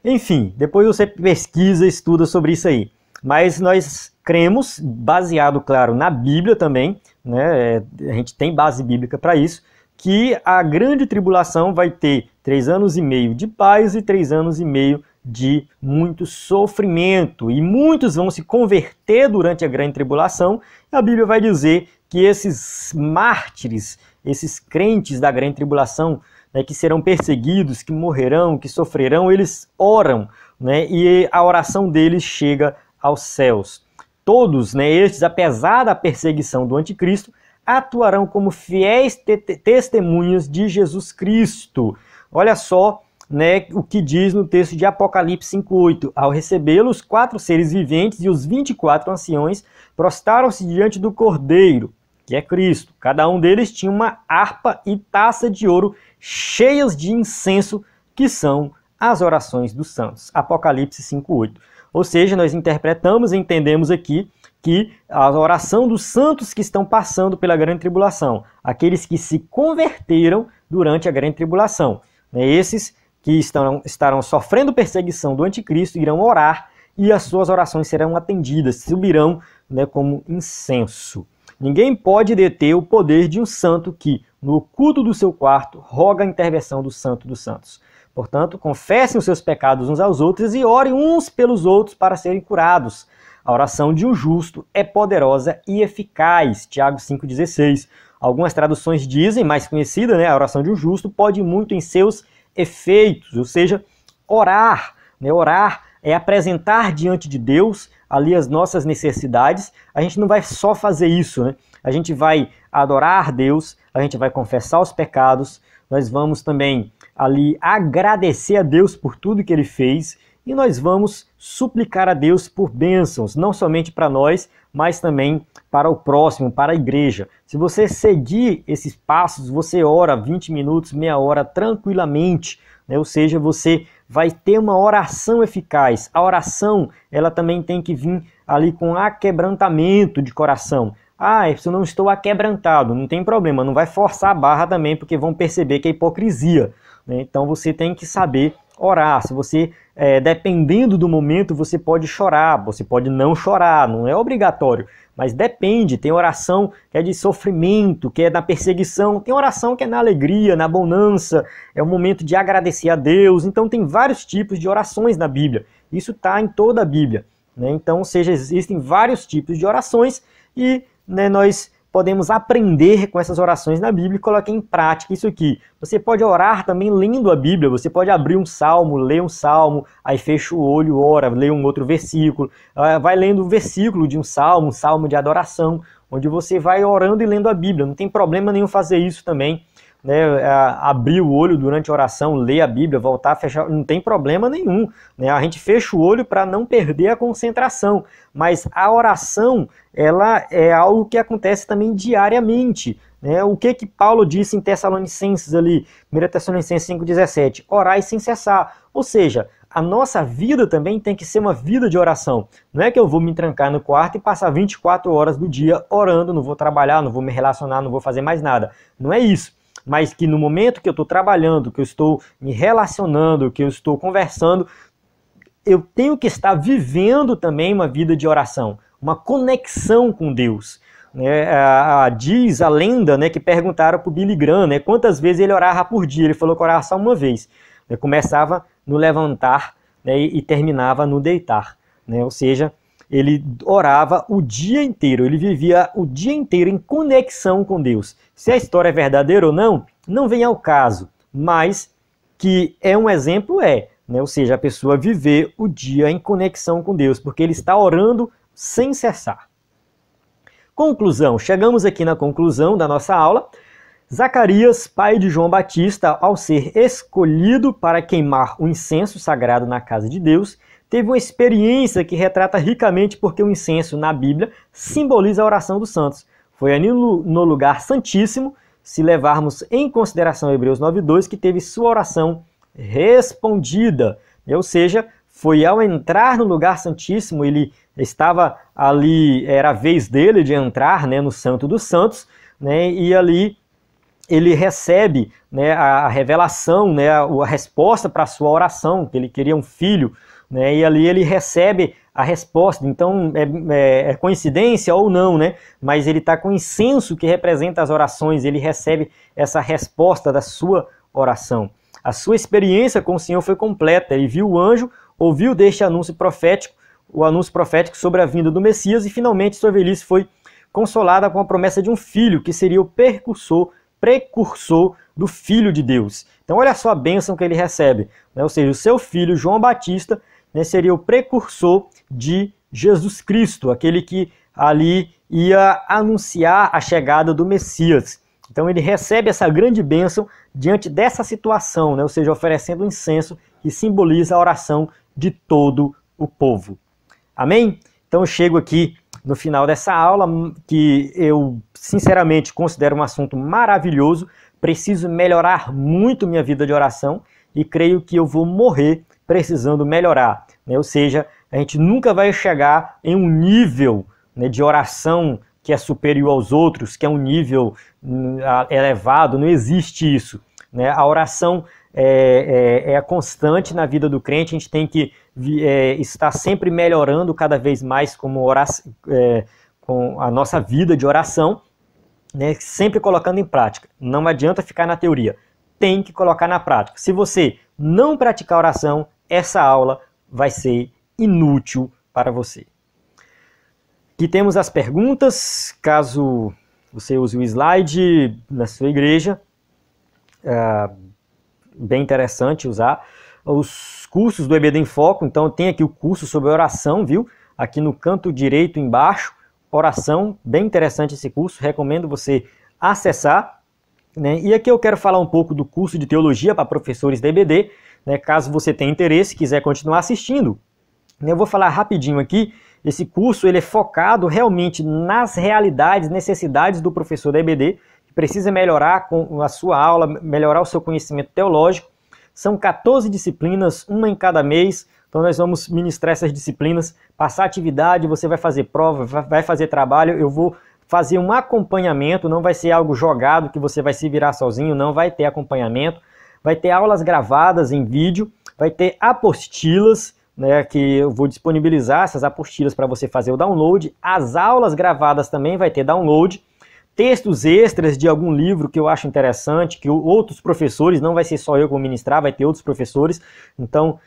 Enfim, depois você pesquisa, estuda sobre isso aí. Mas nós cremos, baseado, claro, na Bíblia também, né? A gente tem base bíblica para isso, que a grande tribulação vai ter 3 anos e meio de paz e 3 anos e meio de muito sofrimento. E muitos vão se converter durante a grande tribulação. A Bíblia vai dizer que esses mártires, esses crentes da grande tribulação, né, que serão perseguidos, que morrerão, que sofrerão, eles oram, né, e a oração deles chega aos céus. Todos, né, estes, apesar da perseguição do anticristo, atuarão como fiéis testemunhas de Jesus Cristo. Olha só, né, o que diz no texto de Apocalipse 5:8. Ao recebê-lo, os 4 seres viventes e os 24 anciões prostaram-se diante do Cordeiro, que é Cristo. Cada um deles tinha uma harpa e taça de ouro cheias de incenso, que são as orações dos santos. Apocalipse 5:8. Ou seja, nós interpretamos e entendemos aqui que a oração dos santos que estão passando pela grande tribulação, aqueles que se converteram durante a grande tribulação, né? Esses que estarão sofrendo perseguição do anticristo irão orar e as suas orações serão atendidas, subirão, né, como incenso. Ninguém pode deter o poder de um santo que, no oculto do seu quarto, roga a intervenção do Santo dos Santos. Portanto, confessem os seus pecados uns aos outros e orem uns pelos outros para serem curados. A oração de um justo é poderosa e eficaz. Tiago 5,16. Algumas traduções dizem, mais conhecida, né, a oração de um justo pode muito em seus efeitos, ou seja, orar. Né, orar é apresentar diante de Deus ali as nossas necessidades. A gente não vai só fazer isso, né? A gente vai adorar Deus, a gente vai confessar os pecados, nós vamos também ali agradecer a Deus por tudo que Ele fez e nós vamos suplicar a Deus por bênçãos, não somente para nós, mas também para o próximo, para a igreja. Se você seguir esses passos, você ora 20 minutos, meia hora tranquilamente, né? Ou seja, você vai ter uma oração eficaz. A oração, ela também tem que vir ali com aquebrantamento de coração. Se eu não estou aquebrantado, não tem problema, não vai forçar a barra também, porque vão perceber que é hipocrisia, né? Então você tem que saber orar. Se você, dependendo do momento, você pode chorar, você pode não chorar, não é obrigatório, mas depende. Tem oração que é de sofrimento, que é na perseguição, tem oração que é na alegria, na bonança, é um momento de agradecer a Deus. Então tem vários tipos de orações na Bíblia, isso está em toda a Bíblia, né? Então, ou seja, existem vários tipos de orações e, né, nós podemos aprender com essas orações na Bíblia e colocar em prática isso aqui. Você pode orar também lendo a Bíblia, você pode abrir um salmo, ler um salmo, aí fecha o olho, ora, lê um outro versículo, vai lendo um versículo de um salmo de adoração, onde você vai orando e lendo a Bíblia. Não tem problema nenhum fazer isso também, né? Abrir o olho durante a oração, ler a Bíblia, voltar a fechar, não tem problema nenhum, né? A gente fecha o olho para não perder a concentração, mas a oração, ela é algo que acontece também diariamente, né? O que Paulo disse em Tessalonicenses ali, 1 Tessalonicenses 5,17, orai sem cessar, ou seja, a nossa vida também tem que ser uma vida de oração. Não é que eu vou me trancar no quarto e passar 24 horas do dia orando, não vou trabalhar, não vou me relacionar, não vou fazer mais nada, não é isso. Mas que no momento que eu estou trabalhando, que eu estou me relacionando, que eu estou conversando, eu tenho que estar vivendo também uma vida de oração, uma conexão com Deus. Diz a lenda, né, que perguntaram para o Billy Graham, né, quantas vezes ele orava por dia. Ele falou que orava só uma vez. Começava no levantar, né, e terminava no deitar, né? Ou seja, ele orava o dia inteiro, ele vivia o dia inteiro em conexão com Deus. Se a história é verdadeira ou não, não vem ao caso, mas que é um exemplo, né? Ou seja, a pessoa viver o dia em conexão com Deus, porque ele está orando sem cessar. Conclusão, chegamos aqui na conclusão da nossa aula. Zacarias, pai de João Batista, ao ser escolhido para queimar o incenso sagrado na casa de Deus, teve uma experiência que retrata ricamente porque o incenso na Bíblia simboliza a oração dos santos. Foi ali no lugar santíssimo, se levarmos em consideração Hebreus 9:2, que teve sua oração respondida. Ou seja, foi ao entrar no lugar santíssimo, ele estava ali, era a vez dele de entrar, né, no Santo dos Santos, né, e ali ele recebe, né, a revelação, né, a resposta para a sua oração, que ele queria um filho, né, e ali ele recebe a resposta. Então é coincidência ou não, né, mas ele está com incenso que representa as orações, ele recebe essa resposta da sua oração. A sua experiência com o Senhor foi completa, ele viu o anjo, ouviu deste anúncio profético, o anúncio profético sobre a vinda do Messias, e finalmente sua velhice foi consolada com a promessa de um filho, que seria o precursor do Filho de Deus. Então olha só a bênção que ele recebe, né? Ou seja, o seu filho João Batista, né, seria o precursor de Jesus Cristo, aquele que ali ia anunciar a chegada do Messias. Então ele recebe essa grande bênção diante dessa situação, né? Ou seja, oferecendo incenso que simboliza a oração de todo o povo. Amém? Então eu chego aqui no final dessa aula, que eu sinceramente considero um assunto maravilhoso. Preciso melhorar muito minha vida de oração e creio que eu vou morrer precisando melhorar, né? Ou seja, a gente nunca vai chegar em um nível, né, de oração que é superior aos outros, que é um nível elevado, não existe isso, né? A oração é constante na vida do crente, a gente tem que estar sempre melhorando cada vez mais com a nossa vida de oração, né? Sempre colocando em prática. Não adianta ficar na teoria, tem que colocar na prática. Se você não praticar oração, essa aula vai ser inútil para você. Aqui temos as perguntas, caso você use o slide na sua igreja, bem interessante usar. Os cursos do EBD em Foco, então tem aqui o curso sobre oração, viu? Aqui no canto direito embaixo, oração, bem interessante esse curso, recomendo você acessar. né? E aqui eu quero falar um pouco do curso de teologia para professores da EBD, né? Caso você tenha interesse, quiser continuar assistindo, eu vou falar rapidinho aqui. Esse curso ele é focado realmente nas realidades, necessidades do professor da EBD, que precisa melhorar com a sua aula, melhorar o seu conhecimento teológico. São 14 disciplinas, uma em cada mês, então nós vamos ministrar essas disciplinas, passar atividade, você vai fazer prova, vai fazer trabalho, eu vou fazer um acompanhamento, não vai ser algo jogado que você vai se virar sozinho, não vai ter acompanhamento, vai ter aulas gravadas em vídeo, vai ter apostilas, né, que eu vou disponibilizar essas apostilas para você fazer o download. As aulas gravadas também vai ter download, textos extras de algum livro que eu acho interessante, que outros professores, não vai ser só eu que vou ministrar, vai ter outros professores, então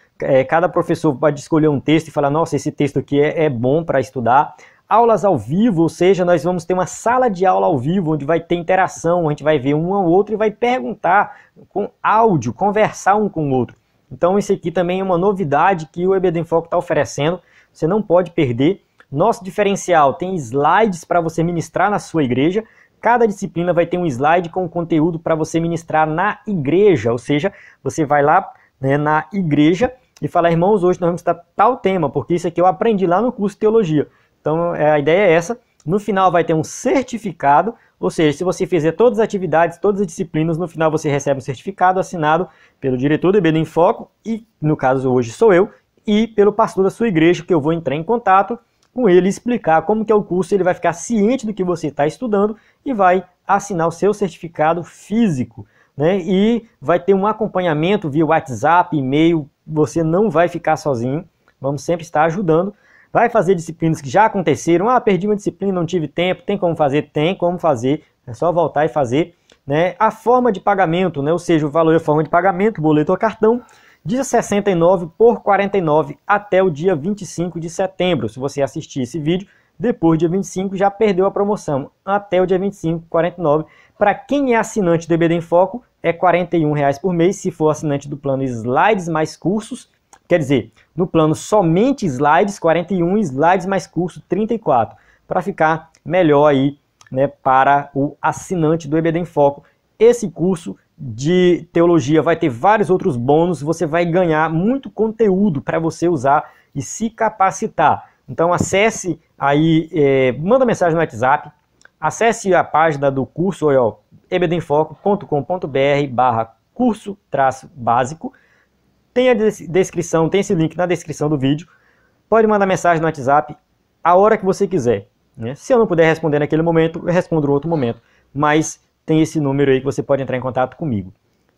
cada professor pode escolher um texto e falar, nossa, esse texto aqui é bom para estudar. Aulas ao vivo, ou seja, nós vamos ter uma sala de aula ao vivo, onde vai ter interação, a gente vai ver um ao outro e vai perguntar com áudio, conversar um com o outro. Então isso aqui também é uma novidade que o EBD em Foco está oferecendo, você não pode perder. Nosso diferencial tem slides para você ministrar na sua igreja, cada disciplina vai ter um slide com conteúdo para você ministrar na igreja, ou seja, você vai lá, né, na igreja e fala, irmãos, hoje nós vamos estar tal tema, porque isso aqui eu aprendi lá no curso de teologia. Então a ideia é essa. No final vai ter um certificado, ou seja, se você fizer todas as atividades, todas as disciplinas, no final você recebe um certificado assinado pelo diretor do EBD em Foco, e no caso hoje sou eu, e pelo pastor da sua igreja, que eu vou entrar em contato com ele e explicar como que é o curso, ele vai ficar ciente do que você está estudando e vai assinar o seu certificado físico, né? E vai ter um acompanhamento via WhatsApp, e-mail, você não vai ficar sozinho, vamos sempre estar ajudando. Vai fazer disciplinas que já aconteceram, perdi uma disciplina, não tive tempo, tem como fazer? Tem como fazer, é só voltar e fazer, né? A forma de pagamento, né? Ou seja, o valor e a forma de pagamento, boleto ou cartão, dia 69 por 49 até o dia 25 de setembro. Se você assistir esse vídeo, depois do dia 25 já perdeu a promoção, até o dia 25, 49. Para quem é assinante do EBD em Foco, é R$ 41 por mês, se for assinante do plano Slides mais cursos. Quer dizer, no plano somente slides, 41, slides mais curso, 34. Para ficar melhor aí, né, para o assinante do EBD em Foco. Esse curso de teologia vai ter vários outros bônus, você vai ganhar muito conteúdo para você usar e se capacitar. Então acesse aí, manda mensagem no WhatsApp, acesse a página do curso, ebdemfoco.com.br/curso-básico. Tem a descrição, tem esse link na descrição do vídeo. Pode mandar mensagem no WhatsApp a hora que você quiser, né? Se eu não puder responder naquele momento, eu respondo em outro momento. Mas tem esse número aí que você pode entrar em contato comigo.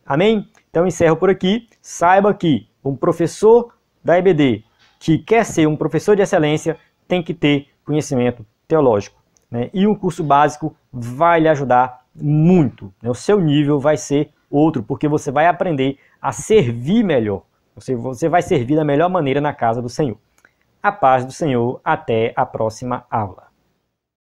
Amém? Então encerro por aqui. Saiba que um professor da EBD que quer ser um professor de excelência tem que ter conhecimento teológico, né? E um curso básico vai lhe ajudar muito, né? O seu nível vai ser outro, porque você vai aprender a servir melhor. Você vai servir da melhor maneira na casa do Senhor. A paz do Senhor, até a próxima aula.